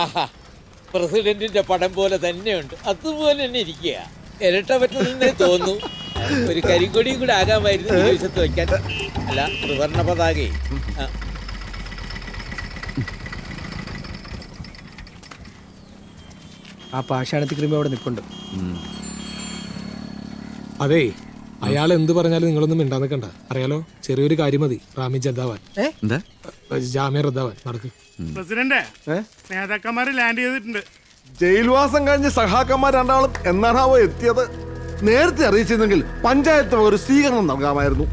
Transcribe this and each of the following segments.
ആഹാ, പ്രസിഡന്റിന്റെ പടം പോലെ തന്നെയുണ്ട്. അതുപോലെ തന്നെ ഇരിക്കുക. ഇരട്ട പറ്റുന്നേ തോന്നുന്നു. ഒരു കരിക്കൊടിയും കൂടെ ആകാമായിരുന്നു ദിവസത്ത് വെക്കാൻ. അല്ല, ത്രിവർണ്ണ പതാകെ. ആ പാഷാണത്തി ക്രിമി അവിടെ നിൽപ്പുണ്ട്. അതെ, അയാൾ എന്ത് പറഞ്ഞാലും നിങ്ങളൊന്നും മിണ്ടാൻ നിൽക്കണ്ട. അറിയാലോ, ചെറിയൊരു കാര്യം മതി റാമി ജദ്ദാവാൻ, ജാമ്യം റദ്ദാവാൻ. നടക്ക്. പ്രസിഡന്റ്, നേതാക്കന്മാര് ലാൻഡ് ചെയ്തിട്ടുണ്ട്. ജയിൽവാസം കഴിഞ്ഞ് സഹാക്കന്മാർ രണ്ടാളും എന്നാണാവോ എത്തിയത്? നേരത്തെ അറിയിച്ചിരുന്നെങ്കിൽ പഞ്ചായത്ത് ഒരു സ്വീകരണം നൽകാമായിരുന്നു.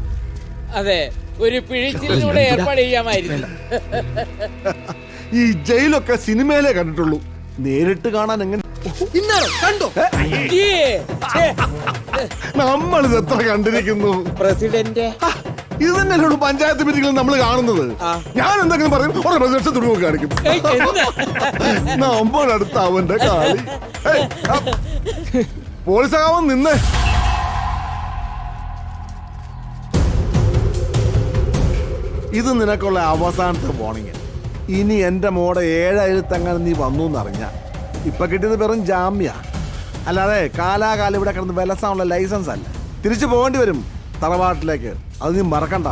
അതെ, ഒരു പിഴിച്ചിലൂടെ ഏർപ്പാട് ചെയ്യാമായിരുന്നു. ഈ ജയിലൊക്കെ സിനിമയിലേ കണ്ടിട്ടുള്ളൂ, നേരിട്ട് കാണാൻ എങ്ങനെ? കണ്ടോ നമ്മളിത് എത്ര കണ്ടിരിക്കുന്നു. പ്രസിഡന്റ്, ഇത് തന്നെയല്ലോ പഞ്ചായത്ത് മീറ്റിംഗിൽ നമ്മൾ കാണുന്നത്. ഞാൻ എന്തെങ്കിലും പറയും, തുറമുഖ കാണിക്കും. നമ്മളടുത്ത് അവന്റെ കാളി. പോലീസാകാവൻ നിന്നേ. ഇത് നിനക്കുള്ള അവസാനത്തെ വാർണിംഗ്. ഇനി എന്റെ മോടെ 7 എഴുത്തങ്ങനെ നീ വന്നു എന്നറിഞ്ഞ ഇപ്പൊ കിട്ടിയത് വെറും ജാമ്യ. അല്ലാതെ കാലാകാലം ഇവിടെ കിടന്ന് വിലസാനുള്ള ലൈസൻസ് അല്ല. തിരിച്ചു പോകേണ്ടി വരും തറവാട്ടിലേക്ക്. അത് നീ മറക്കണ്ട.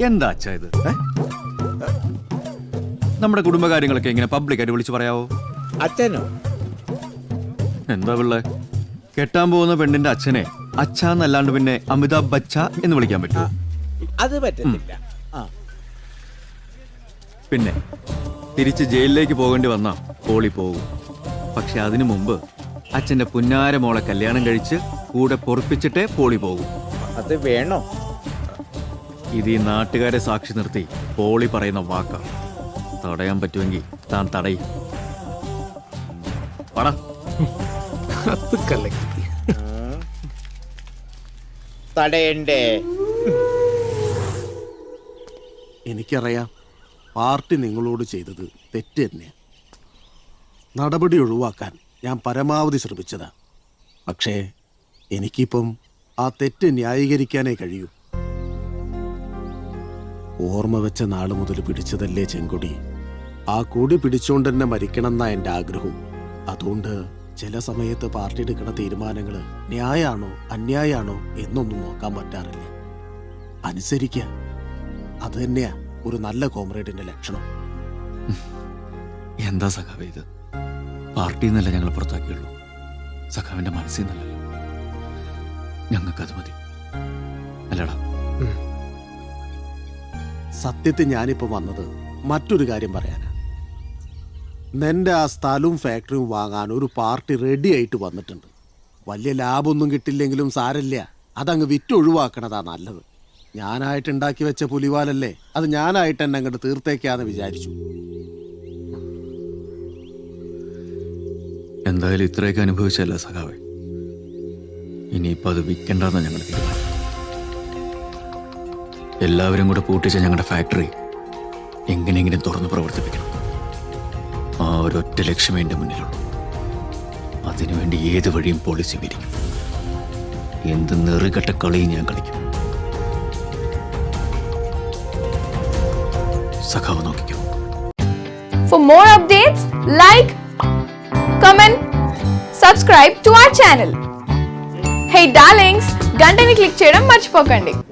എന്താ അച്ഛാ ഇത്? നമ്മുടെ കുടുംബകാര്യങ്ങളൊക്കെ ഇങ്ങനെ പബ്ലിക്കായിട്ട് വിളിച്ചു പറയാവോ? അച്ഛനോ? എന്താ പിള്ളേ, കെട്ടാൻ പോകുന്ന പെണ്ണിന്റെ അച്ഛനെ അച്ഛന്നല്ലാണ്ട് പിന്നെ അമിതാഭ് ബച്ച എന്ന് വിളിക്കാൻ പറ്റുമോ? അത് പറ്റത്തില്ല. പിന്നെ തിരിച്ച് ജയിലിലേക്ക് പോകേണ്ടി വന്നാ പോളി പോകും. പക്ഷെ അതിനു മുമ്പ് അച്ഛന്റെ പുന്നാര മോളെ കല്യാണം കഴിച്ച് കൂടെ പൊറപ്പിച്ചിട്ടേ പോളി പോകും. അത് വേണോ? ഇത് ഈ നാട്ടുകാരെ സാക്ഷി നിർത്തി പോളി പറയുന്ന വാക്കാ. തടയാൻ പറ്റുമെങ്കിൽ താൻ തടയും. തടയണ്ടേ? എനിക്കറിയാം പാർട്ടി നിങ്ങളോട് ചെയ്തത് തെറ്റ് തന്നെ. നടപടി ഒഴിവാക്കാൻ ഞാൻ പരമാവധി ശ്രമിച്ചതാ. പക്ഷേ എനിക്കിപ്പം ആ തെറ്റ് ന്യായീകരിക്കാനേ കഴിയൂ. ഓർമ്മ വെച്ച നാള് മുതൽ പിടിച്ചതല്ലേ ചെങ്കൊടി. ആ കൊടി പിടിച്ചോണ്ട് തന്നെ മരിക്കണമെന്നാ എൻ്റെ ആഗ്രഹവും. അതുകൊണ്ട് ചില സമയത്ത് പാർട്ടി എടുക്കുന്ന തീരുമാനങ്ങൾ ന്യായാണോ അന്യായാണോ എന്നൊന്നും നോക്കാൻ പറ്റാറില്ല. അനുസരിക്കുക, അത് തന്നെയാ ഒരു നല്ല കോമ്രേഡിന്റെ ലക്ഷണം. എന്താ സഖാവേ ഇത്? പാർട്ടിയിൽ നിന്നല്ല ഞങ്ങൾ പുറത്താക്കിയുള്ളൂ, സഖാവിന്റെ മനസ്സിൽ നിന്നല്ലല്ലോ. ഞങ്ങൾക്കത് മതി അല്ലടാ. സത്യത്തിൽ ഞാനിപ്പോ വന്നത് മറ്റൊരു കാര്യം പറയാനാ. നിന്റെ ആ സ്ഥലവും ഫാക്ടറിയും വാങ്ങാൻ ഒരു പാർട്ടി റെഡി ആയിട്ട് വന്നിട്ടുണ്ട്. വലിയ ലാഭമൊന്നും കിട്ടില്ലെങ്കിലും സാരല്ല, അതങ്ങ് വിറ്റൊഴിവാക്കണതാ നല്ലത്. ഞാനായിട്ട് ഉണ്ടാക്കി വെച്ച പുലിവാലല്ലേ, അത് ഞാനായിട്ട് തന്നെ അങ്ങോട്ട് തീർത്തേക്കാന്ന് വിചാരിച്ചു. എന്തായാലും ഇത്രയൊക്കെ അനുഭവിച്ചല്ല സഖാവേ, ഇനിയിപ്പോൾ അത് വിൽക്കണ്ടെന്ന് ഞങ്ങൾ തീരുമാനം. എല്ലാവരും കൂടെ പൂട്ടിച്ച ഞങ്ങളുടെ ഫാക്ടറി എങ്ങനെയെങ്കിലും തുറന്ന് പ്രവർത്തിപ്പിക്കണം. ആ ഒരൊറ്റ ലക്ഷ്യമേ എൻ്റെ മുന്നിലുള്ളൂ. അതിനുവേണ്ടി ഏത് വഴിയും പോളിസി വിരിക്കും. എന്ത് നെറുകെട്ട കളിയും ഞാൻ കളിക്കും. സഖാവ് നോക്കിക്കോ. For more updates, like, comment, subscribe to our channel. Hey darlings, గంటని click చేయడం మర్చిపోకండి.